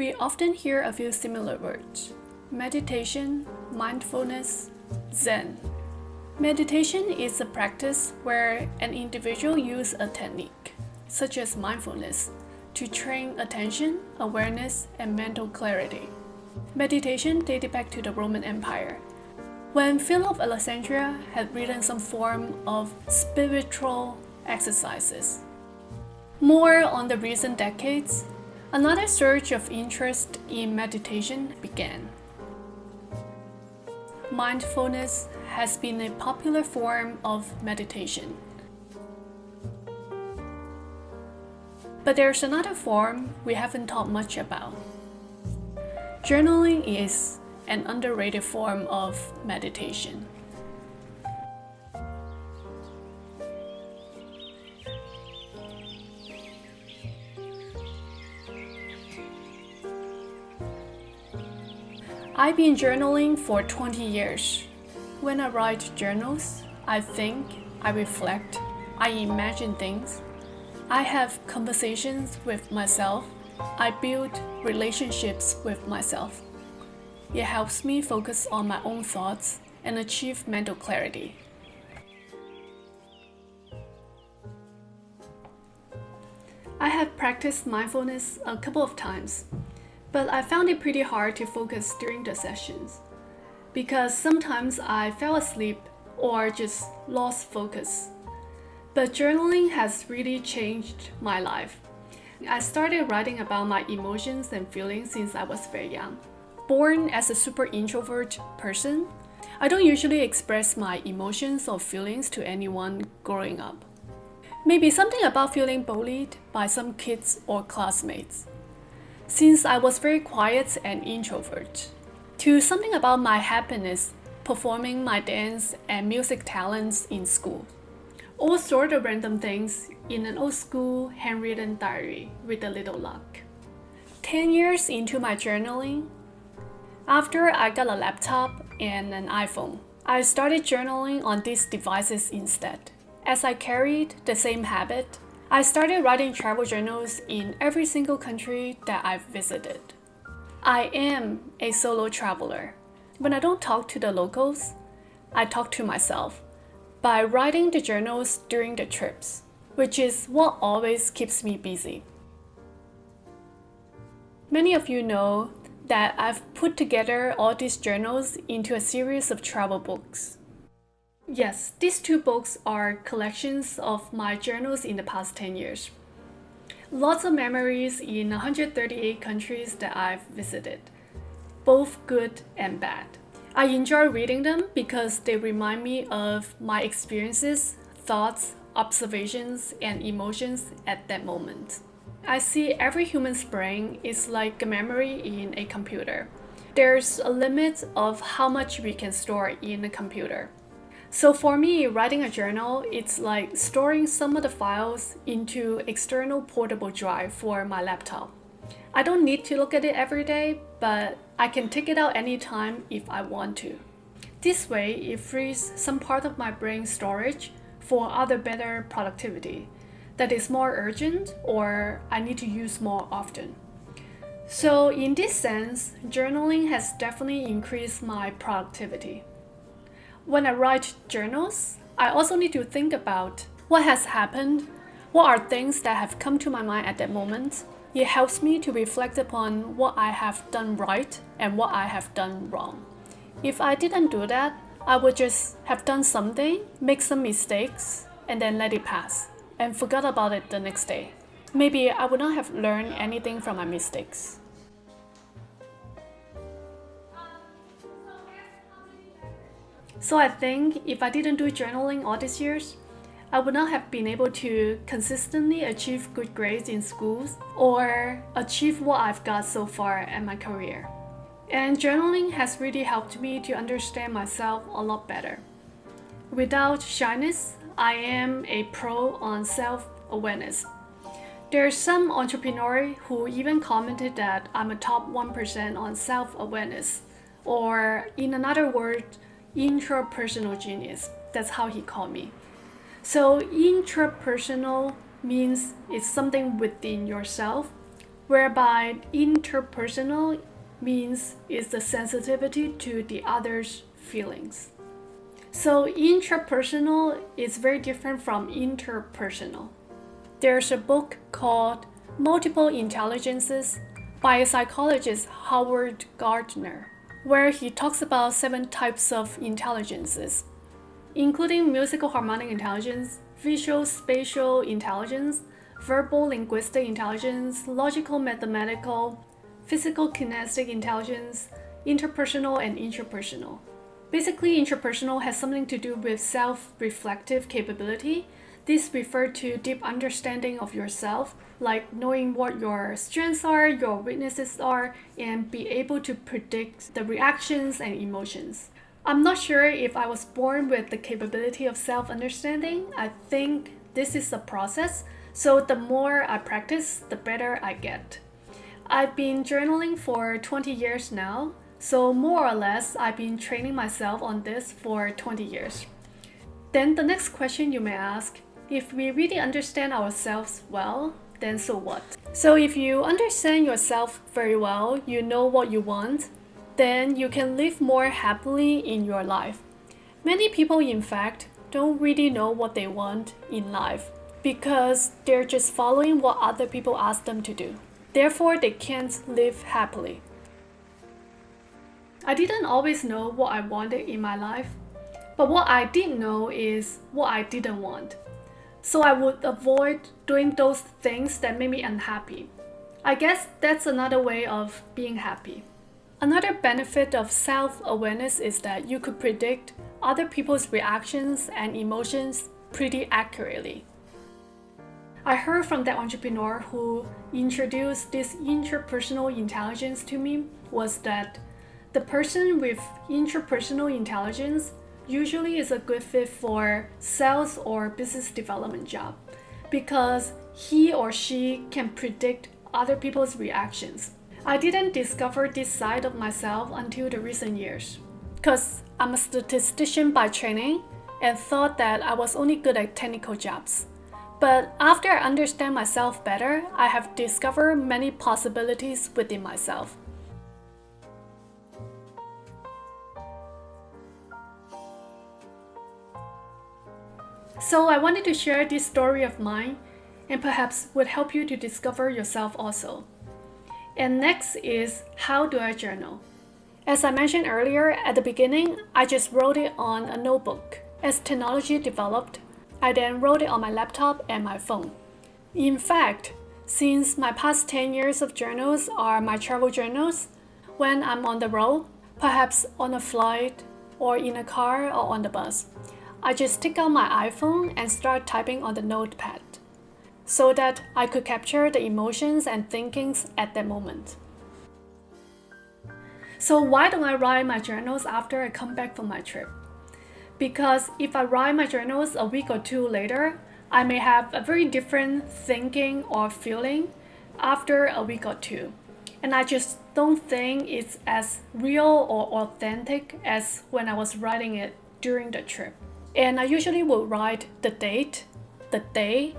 We often hear a few similar words: meditation, mindfulness, Zen. Meditation is a practice where an individual uses a technique, such as mindfulness, to train attention, awareness, and mental clarity. Meditation dated back to the Roman Empire, when Philip of Alexandria had written some form of spiritual exercises. More on the recent decades, another surge of interest in meditation began. Mindfulness has been a popular form of meditation. But there's another form we haven't talked much about. Journaling is an underrated form of meditation. I've been journaling for 20 years. When I write journals, I think, I reflect, I imagine things. I have conversations with myself. I build relationships with myself. It helps me focus on my own thoughts and achieve mental clarity. I have practiced mindfulness a couple of times, but I found it pretty hard to focus during the sessions because sometimes I fell asleep or just lost focus. But journaling has really changed my life. I started writing about my emotions and feelings since I was very young. Born as a super introvert person, I don't usually express my emotions or feelings to anyone growing up. Maybe something about feeling bullied by some kids or classmates, since I was very quiet and introvert, to something about my happiness performing my dance and music talents in school. All sort of random things in an old school handwritten diary with a little luck. 10 years into my journaling, after I got a laptop and an iPhone, I started journaling on these devices instead. As I carried the same habit, I started writing travel journals in every single country that I've visited. I am a solo traveler. When I don't talk to the locals, I talk to myself by writing the journals during the trips, which is what always keeps me busy. Many of you know that I've put together all these journals into a series of travel books. Yes, these two books are collections of my journals in the past 10 years. Lots of memories in 138 countries that I've visited, both good and bad. I enjoy reading them because they remind me of my experiences, thoughts, observations, and emotions at that moment. I see every human's brain is like a memory in a computer. There's a limit of how much we can store in a computer. So for me, writing a journal, it's like storing some of the files into external portable drive for my laptop. I don't need to look at it every day, but I can take it out anytime if I want to. This way, it frees some part of my brain storage for other better productivity that is more urgent or I need to use more often. So in this sense, journaling has definitely increased my productivity. When I write journals, I also need to think about what has happened, what are things that have come to my mind at that moment. It helps me to reflect upon what I have done right and what I have done wrong. If I didn't do that, I would just have done something, make some mistakes, and then let it pass, and forgot about it the next day. Maybe I would not have learned anything from my mistakes. So I think if I didn't do journaling all these years, I would not have been able to consistently achieve good grades in schools or achieve what I've got so far in my career. And journaling has really helped me to understand myself a lot better. Without shyness, I am a pro on self-awareness. There's some entrepreneur who even commented that I'm a top 1% on self-awareness, or in another word, interpersonal genius. That's how he called me. So interpersonal means it's something within yourself, whereby interpersonal means is the sensitivity to the other's feelings. So intrapersonal is very different from interpersonal. There's a book called Multiple Intelligences by a psychologist, Howard Gardner, where he talks about 7 types of intelligences, including musical harmonic intelligence, visual spatial intelligence, verbal linguistic intelligence, logical mathematical, physical kinesthetic intelligence, interpersonal, and intrapersonal. Basically, intrapersonal has something to do with self-reflective capability. This refers to deep understanding of yourself, like knowing what your strengths are, your weaknesses are, and be able to predict the reactions and emotions. I'm not sure if I was born with the capability of self-understanding. I think this is a process, so the more I practice, the better I get. I've been journaling for 20 years now, so more or less I've been training myself on this for 20 years. Then the next question you may ask, if we really understand ourselves well, then so what? So if you understand yourself very well, you know what you want, then you can live more happily in your life. Many people, in fact, don't really know what they want in life because they're just following what other people ask them to do. Therefore, they can't live happily. I didn't always know what I wanted in my life, but what I did know is what I didn't want. So I would avoid doing those things that made me unhappy. I guess that's another way of being happy. Another benefit of self-awareness is that you could predict other people's reactions and emotions pretty accurately. I heard from that entrepreneur who introduced this interpersonal intelligence to me was that the person with interpersonal intelligence usually is a good fit for sales or business development job because he or she can predict other people's reactions. I didn't discover this side of myself until the recent years because I'm a statistician by training and thought that I was only good at technical jobs. But after I understand myself better, I have discovered many possibilities within myself. So I wanted to share this story of mine and perhaps would help you to discover yourself also. And next is, how do I journal? As I mentioned earlier, at the beginning, I just wrote it on a notebook. As technology developed, I then wrote it on my laptop and my phone. In fact, since my past 10 years of journals are my travel journals, when I'm on the road, perhaps on a flight or in a car or on the bus, I just take out my iPhone and start typing on the notepad so that I could capture the emotions and thinkings at that moment. So why don't I write my journals after I come back from my trip? Because if I write my journals a week or 2 later, I may have a very different thinking or feeling after a week or 2. And I just don't think it's as real or authentic as when I was writing it during the trip. And I usually will write the date, the day,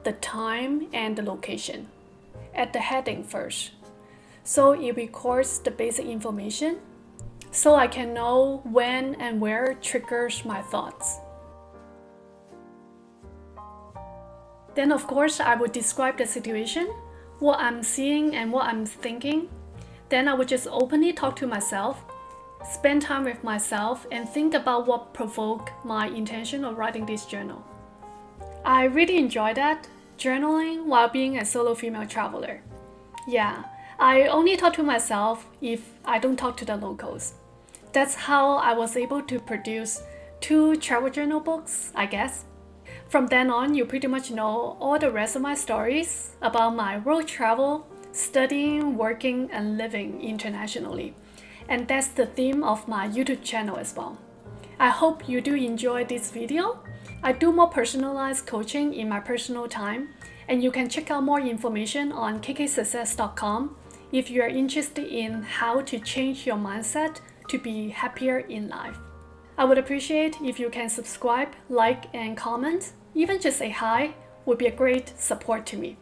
the time, and the location at the heading first. So it records the basic information so I can know when and where triggers my thoughts. Then of course I would describe the situation, what I'm seeing and what I'm thinking. Then I would just openly talk to myself, spend time with myself, and think about what provoked my intention of writing this journal. I really enjoy that, journaling while being a solo female traveler. Yeah, I only talk to myself if I don't talk to the locals. That's how I was able to produce 2 travel journal books, I guess. From then on, you pretty much know all the rest of my stories about my world travel, studying, working, and living internationally. And that's the theme of my YouTube channel as well. I hope you do enjoy this video. I do more personalized coaching in my personal time, and you can check out more information on kksuccess.com if you are interested in how to change your mindset to be happier in life. I would appreciate if you can subscribe, like, and comment. Even just say hi would be a great support to me.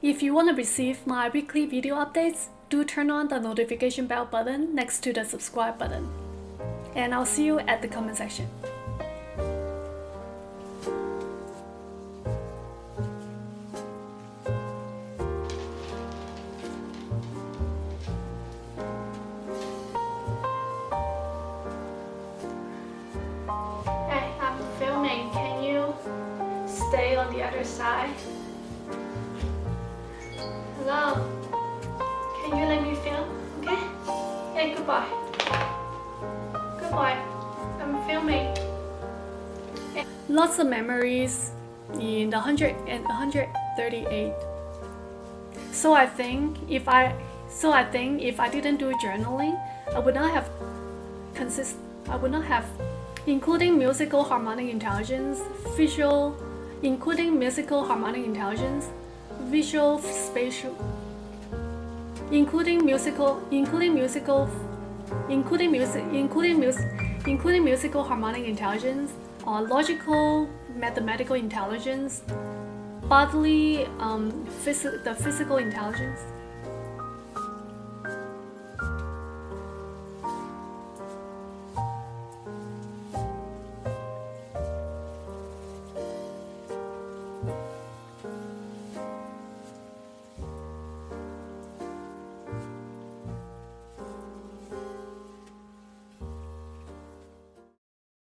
If you want to receive my weekly video updates, do turn on the notification bell button next to the subscribe button. And I'll see you at the comment section. Hey, I'm filming. Can you stay on the other side? Hello? Can you let me film? Okay? Hey, goodbye. Goodbye. I'm filming. Lots of memories in the 100 and 138. So I think if I didn't do journaling, I would not have including musical harmonic intelligence, visual spatial, including musical harmonic intelligence, logical mathematical intelligence, bodily the physical intelligence.